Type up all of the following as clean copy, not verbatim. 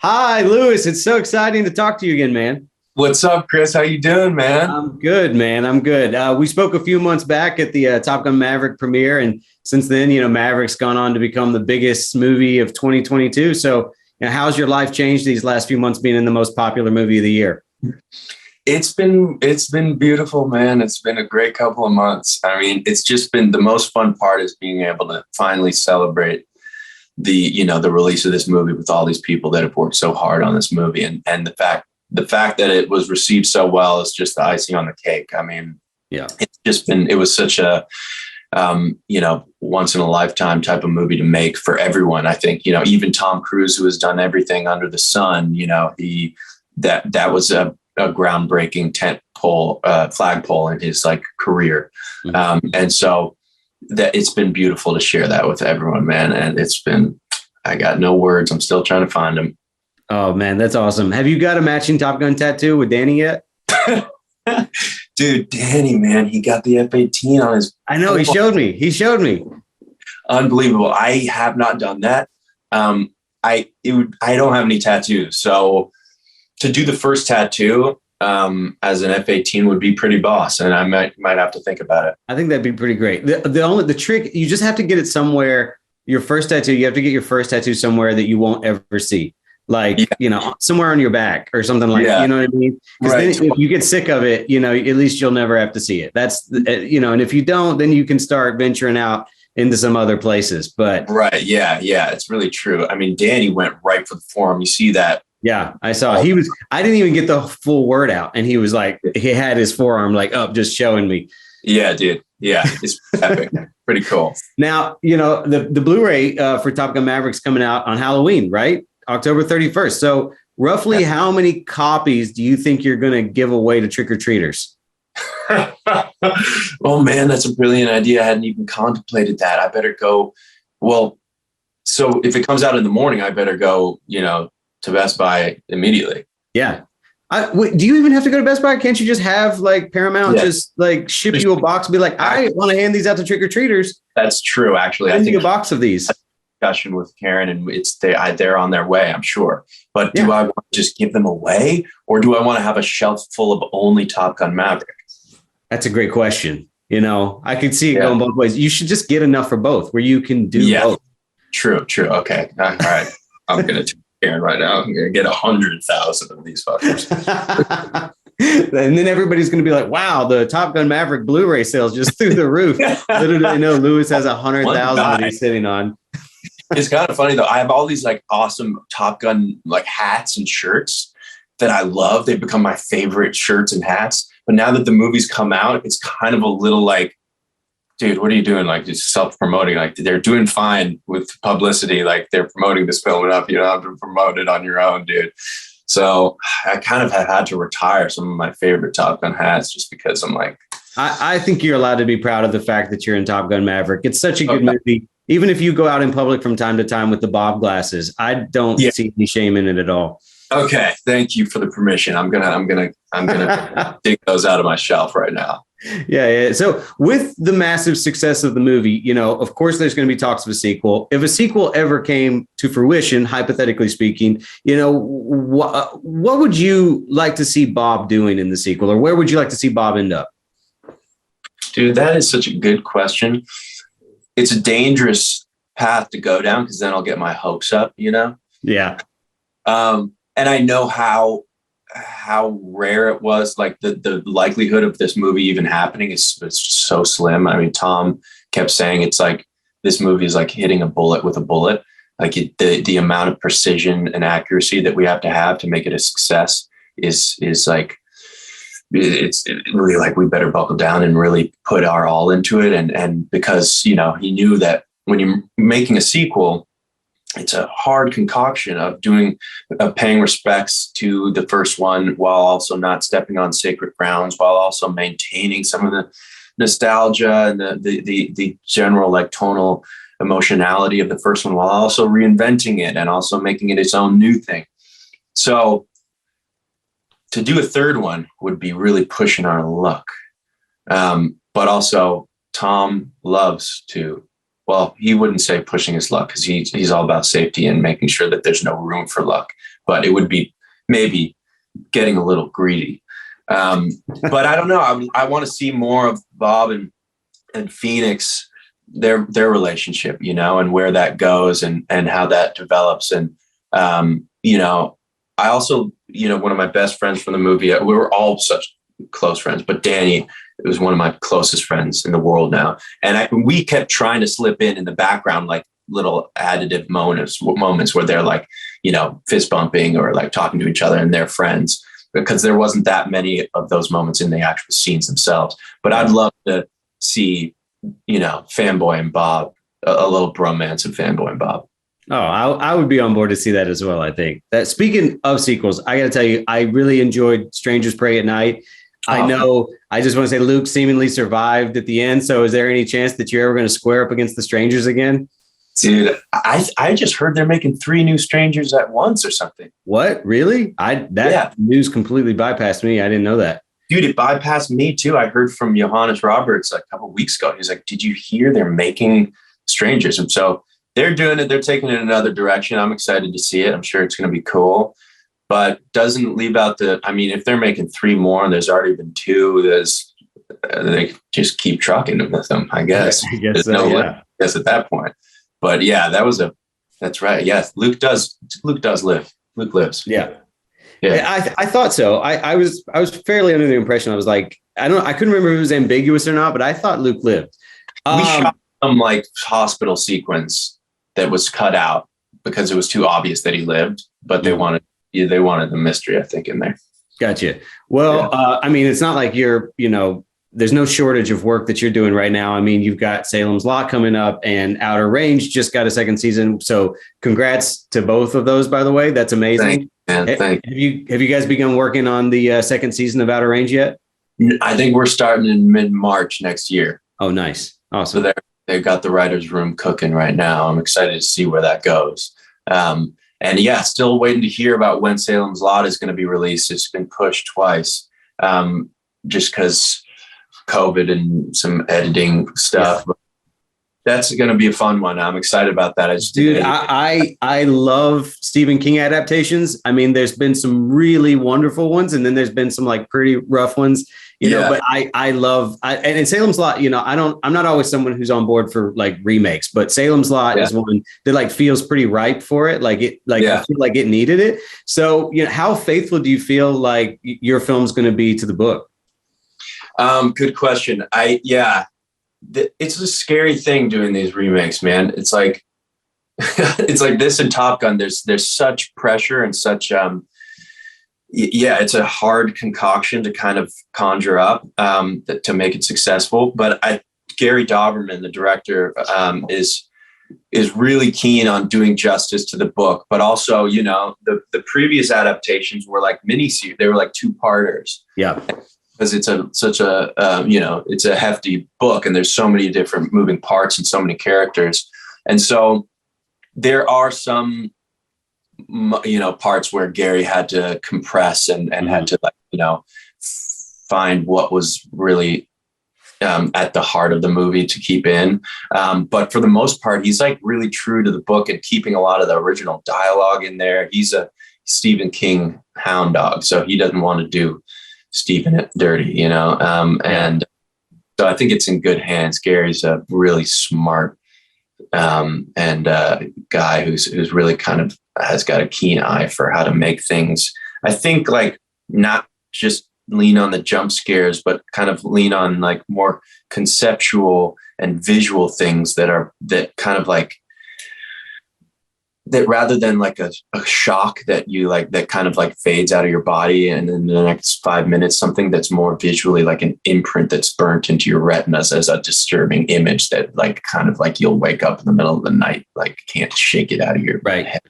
Hi, Lewis. It's so exciting to talk to you again, man. What's up, Chris? How you doing, man? I'm good, man. I'm good. We spoke a few months back at the Top Gun Maverick premiere, and since then, Maverick's gone on to become the biggest movie of 2022. So, how's your life changed these last few months being in the most popular movie of the year? It's been beautiful, man. It's been a great couple of months. I mean, it's just been the most fun part is being able to finally celebrate the release of this movie with all these people that have worked so hard on this movie, and the fact that it was received so well is just the icing on the cake. I mean, Yeah. it was such a once in a lifetime type of movie to make for everyone. I think, even Tom Cruise, who has done everything under the sun, that was a groundbreaking flagpole in his career. Mhm. And so that it's been beautiful to share that with everyone, man. And I got no words. I'm still trying to find them. Oh, man, that's awesome. Have you got a matching Top Gun tattoo with Danny yet? Dude, Danny, man, he got the F-18 on his. I know. He showed me. Unbelievable. I have not done that. I don't have any tattoos. So to do the first tattoo as an F-18 would be pretty boss. And I might have to think about it. I think that'd be pretty great. The trick, you just have to get it somewhere. You have to get your first tattoo somewhere that you won't ever see. Somewhere on your back or something Yeah. you know what I mean? Because Right. then if you get sick of it, at least you'll never have to see it. That's, and if you don't, then you can start venturing out into some other places. But Right. Yeah. Yeah. It's really true. I mean, Danny went right for the forearm. You see that? yeah, I saw I didn't even get the full word out. And he was like, he had his forearm up, just showing me. Yeah, dude. Yeah. It's epic. Pretty cool. Now, the Blu-ray for Top Gun Maverick's coming out on Halloween, right? October 31st. So roughly how many copies do you think you're going to give away to trick-or-treaters? Oh, man, that's a brilliant idea. I hadn't even contemplated that. I better go. Well, so if it comes out in the morning, I better go, to Best Buy immediately. Yeah. Do you even have to go to Best Buy? Can't you just have Paramount just ship you a box and be like, I want to hand these out to trick-or-treaters? That's true, actually. I think a box of these. Discussion with Karen, and they're on their way, I'm sure. But do I want to just give them away, or do I want to have a shelf full of only Top Gun Maverick? That's a great question. I could see it going both ways. You should just get enough for both, where you can do both. True. Okay. All right. I'm gonna take Karen right now. I'm gonna get 100,000 of these fuckers. And then everybody's going to be like, wow, the Top Gun Maverick Blu-ray sales just through the roof. Little do they know Lewis has 100,000 that he's sitting on. It's kind of funny though. I have all these awesome Top Gun hats and shirts that I love. They've become my favorite shirts and hats. But now that the movie's come out, it's kind of a little dude, what are you doing? Just self-promoting. They're doing fine with publicity. They're promoting this film enough. You don't have to promote it on your own, dude. So I kind of have had to retire some of my favorite Top Gun hats just because I'm I think you're allowed to be proud of the fact that you're in Top Gun Maverick. It's such a good movie. Even if you go out in public from time to time with the Bob glasses, I don't see any shame in it at all. Okay. Thank you for the permission. I'm gonna dig those out of my shelf right now. Yeah. So with the massive success of the movie, of course, there's going to be talks of a sequel. If a sequel ever came to fruition, hypothetically speaking, what would you like to see Bob doing in the sequel, or where would you like to see Bob end up? Dude, that is such a good question. It's a dangerous path to go down because then I'll get my hopes up, Yeah. And I know how rare it was. The likelihood of this movie even happening is so slim. I mean, Tom kept saying it's this movie is hitting a bullet with a bullet. The amount of precision and accuracy that we have to make it a success is it's really we better buckle down and really put our all into it. And because, he knew that when you're making a sequel, it's a hard concoction of paying respects to the first one while also not stepping on sacred grounds, while also maintaining some of the nostalgia and the general tonal emotionality of the first one, while also reinventing it and also making it its own new thing. So to do a third one would be really pushing our luck. But also Tom loves to, well, he wouldn't say pushing his luck because he's all about safety and making sure that there's no room for luck. but it would be maybe getting a little greedy. But I don't know. I want to see more of Bob and Phoenix, their relationship, you know, and where that goes and how that develops. And, you know, I also, you know, one of my best friends from the movie, we were all such close friends, but Danny was one of my closest friends in the world now. And we kept trying to slip in the background, like little additive moments where they're like, you know, fist bumping or like talking to each other and they're friends, because there wasn't that many of those moments in the actual scenes themselves. But I'd love to see, you know, Fanboy and Bob, a little bromance of Fanboy and Bob. Oh, I would be on board to see that as well. I think that, speaking of sequels, I got to tell you, I really enjoyed Strangers Pray at Night. I know, I just want to say Luke seemingly survived at the end. So is there any chance that you're ever going to square up against the Strangers again? Dude, I just heard they're making 3 new Strangers at once or something. What? Really? News completely bypassed me. I didn't know that. Dude, it bypassed me too. I heard from Johannes Roberts a couple of weeks ago. He's like, did you hear they're making Strangers? And so they're doing it. They're taking it in another direction. I'm excited to see it. I'm sure it's going to be cool, but doesn't leave out if they're making 3 more and there's already been 2, they just keep trucking with them, I guess. I guess so, yeah. I guess at that point. But yeah, that's right. Yes. Luke does live. Luke lives. Yeah. I thought so. I was fairly under the impression. I was like, I couldn't remember if it was ambiguous or not, but I thought Luke lived. We shot some like hospital sequence that was cut out because it was too obvious that he lived, but they wanted the mystery, I think, in there. Gotcha. Well, it's not like you're, you know, there's no shortage of work that you're doing right now. I mean, you've got Salem's Lot coming up and Outer Range just got a 2nd season. So congrats to both of those, by the way. That's amazing. Thank you. Have you guys begun working on the 2nd season of Outer Range yet? I think we're starting in mid-March next year. Oh, nice. Awesome. So they've got the writer's room cooking right now. I'm excited to see where that goes. And yeah, still waiting to hear about when Salem's Lot is going to be released. It's been pushed twice, just because COVID and some editing stuff. Yeah. That's going to be a fun one. I'm excited about that. I love Stephen King adaptations. I mean, there's been some really wonderful ones, and then there's been some like pretty rough ones, you know, but I love, and in Salem's Lot, you know, I'm not always someone who's on board for like remakes, but Salem's Lot is one that like feels pretty ripe for it. I feel like it needed it. So, you know, how faithful do you feel like your film's going to be to the book? Good question. It's a scary thing doing these remakes, man. It's like, it's like this and Top Gun. There's such pressure and such, it's a hard concoction to kind of conjure up, to make it successful. But Gary Dauberman, the director, is really keen on doing justice to the book, but also, you know, the previous adaptations were like mini-series. They were like 2-parters. Yeah. Because it's it's a hefty book and there's so many different moving parts and so many characters. And so there are some, you know, parts where Gary had to compress and had to, like, you know, find what was really at the heart of the movie to keep in. But for the most part, he's like really true to the book and keeping a lot of the original dialogue in there. He's a Stephen King hound dog, so he doesn't want to do Stephen it dirty, you know? And so I think it's in good hands. Gary's a really smart guy who's really kind of has got a keen eye for how to make things. I think like not just lean on the jump scares, but kind of lean on like more conceptual and visual things that kind of like that, rather than like a shock that you like, that kind of like fades out of your body. And in the next 5 minutes, something that's more visually like an imprint that's burnt into your retinas as a disturbing image that like, kind of like you'll wake up in the middle of the night, like can't shake it out of your head.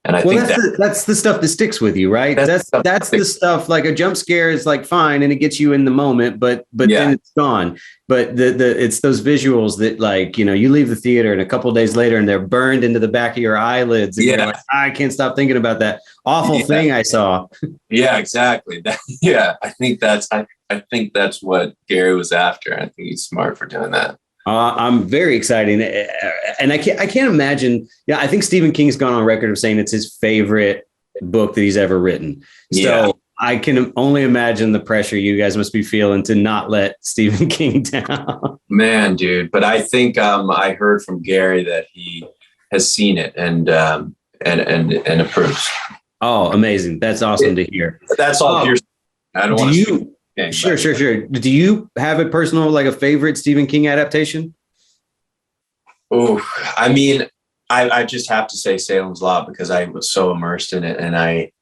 And I think that's the stuff that sticks with you, right? That's the stuff, like a jump scare is like fine and it gets you in the moment, but then it's gone. But it's those visuals that, like, you know, you leave the theater and a couple of days later and they're burned into the back of your eyelids. And you're like, I can't stop thinking about that awful thing I saw. Yeah, exactly. I think that's what Gary was after. I think he's smart for doing that. I'm very excited, and I can't imagine. Yeah, I think Stephen King's gone on record of saying it's his favorite book that he's ever written. So Yeah. I can only imagine the pressure you guys must be feeling to not let Stephen King down. Man, dude. But I think I heard from Gary that he has seen it and approves. Oh, amazing. That's awesome to hear. That's all hearsay. I don't want to Sure. Do you have a personal, like a favorite Stephen King adaptation? Oh, I mean, I just have to say Salem's Lot because I was so immersed in it. And I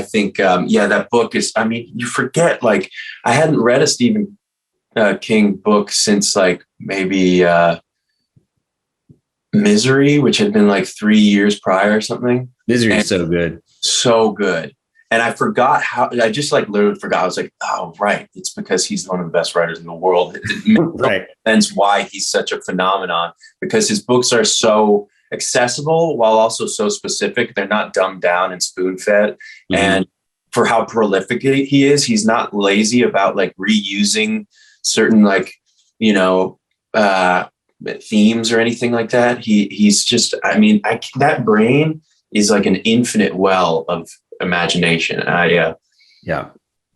think, that book is, I mean, you forget, like, I hadn't read a Stephen King book since like maybe Misery, which had been like 3 years prior or something. Misery is so good. So good. And I forgot I just like literally forgot. I was like, oh, right. It's because he's one of the best writers in the world. It Right. That's why he's such a phenomenon, because his books are so accessible while also so specific. They're not dumbed down and spoon fed. Mm-hmm. And for how prolific he is, he's not lazy about like reusing certain like, themes or anything like that. He's just, I mean, that brain is like an infinite well of imagination.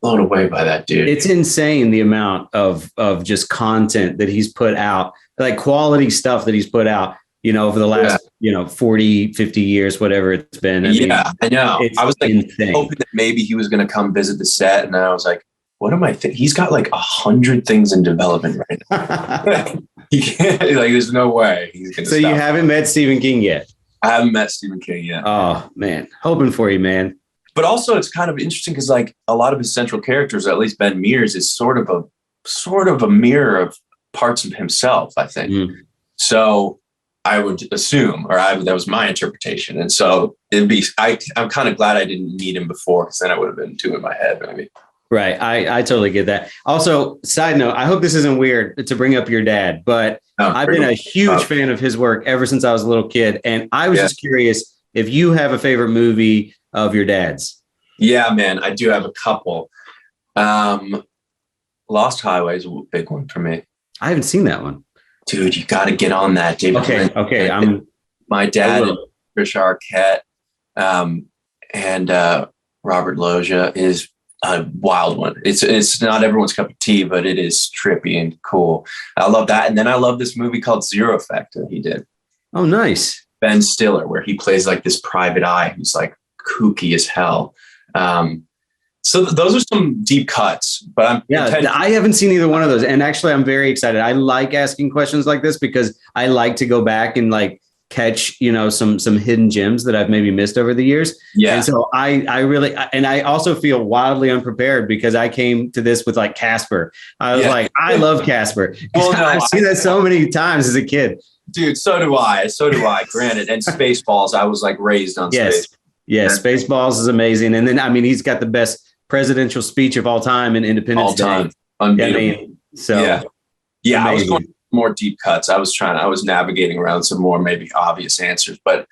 Blown away by that dude. It's insane the amount of just content that he's put out, like quality stuff that he's put out, over the last 40, 50 years, whatever it's been. I know. I was like insane. Hoping that maybe he was going to come visit the set, and then I was like, what am I thinking? He's got like 100 things in development right now. He can't, like, there's no way he's going to. So you haven't met Stephen King yet? I haven't met Stephen King yet. Oh man, hoping for you, man. But also, it's kind of interesting because, like, a lot of his central characters, at least Ben Mears, is sort of a mirror of parts of himself, I think. Mm. So I would assume, that was my interpretation, and so I'm kind of glad I didn't meet him before, because then I would have been too in my head, maybe. Right. I totally get that. Also, side note, I hope this isn't weird to bring up your dad, but I've been a huge fan of his work ever since I was a little kid. And I was just curious if you have a favorite movie of your dad's. Yeah, man, I do have a couple. Lost Highway is a big one for me. I haven't seen that one. Dude, you got to get on that, David. Okay. My dad and Tricia Arquette and Robert Loggia is a wild one. It's not everyone's cup of tea, but it is trippy and cool. I love that. And then I love this movie called Zero Effect that he did. Oh, nice. Ben Stiller, where he plays like this private eye who's like kooky as hell. So those are some deep cuts, but I haven't seen either one of those. And actually, I'm very excited. I like asking questions like this because I like to go back and like catch, some hidden gems that I've maybe missed over the years. Yeah. And so I also feel wildly unprepared because I came to this with like Casper. I was like, I love Casper. I've seen that so many times as a kid. Dude, so do I. Granted. And Spaceballs, I was like raised on Space. Yeah, Spaceballs is amazing. And then, I mean, he's got the best presidential speech of all time in Independence Day. Unbeatable. Yeah, I was going more deep cuts. I was navigating around some more maybe obvious answers, but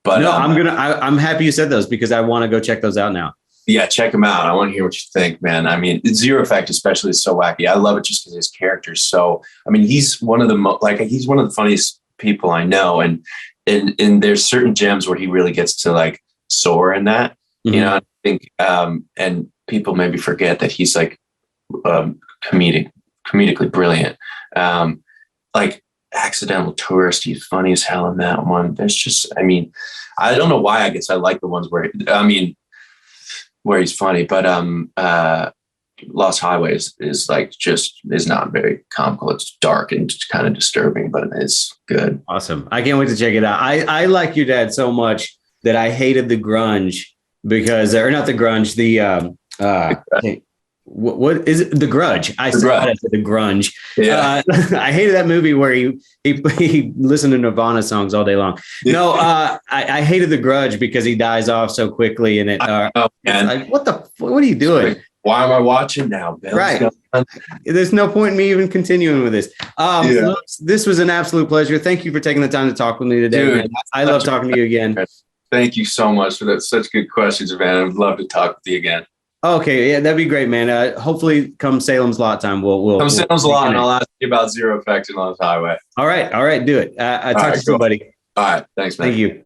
no, I'm happy you said those because I want to go check those out now. Yeah, check them out. I want to hear what you think, man. I mean, Zero Effect especially is so wacky. I love it just because his character's so. I mean, he's one of the funniest people I know, and there's certain gems where he really gets to like soar in that. Mm-hmm. I think, and people maybe forget that he's like comedically brilliant. Like Accidental Tourist, he's funny as hell in that one. There's just, I mean, I don't know why. I guess I like the ones where he's funny, but Lost Highway is not very comical. It's dark and kind of disturbing, but it's good. Awesome. I can't wait to check it out. I like your dad so much that I hated The Grunge because, or not The Grunge, what is it? The Grudge. I said The Grunge. Yeah. I hated that movie where he listened to Nirvana songs all day long. Yeah. No, I hated The Grudge because he dies off so quickly, and what are you doing? Why am I watching now, Bill? Right. There's no point in me even continuing with this. Look, this was an absolute pleasure. Thank you for taking the time to talk with me today. Dude, I love talking to you again. Thank you so much for that. Such good questions, man. I'd love to talk with you again. Okay, yeah, that'd be great, man. Hopefully, come Salem's Lot time, we'll Salem's Lot, and I'll ask you about Zero Effect and Lost Highway. All right, do it. I talk to somebody. All right, thanks, man. Thank you.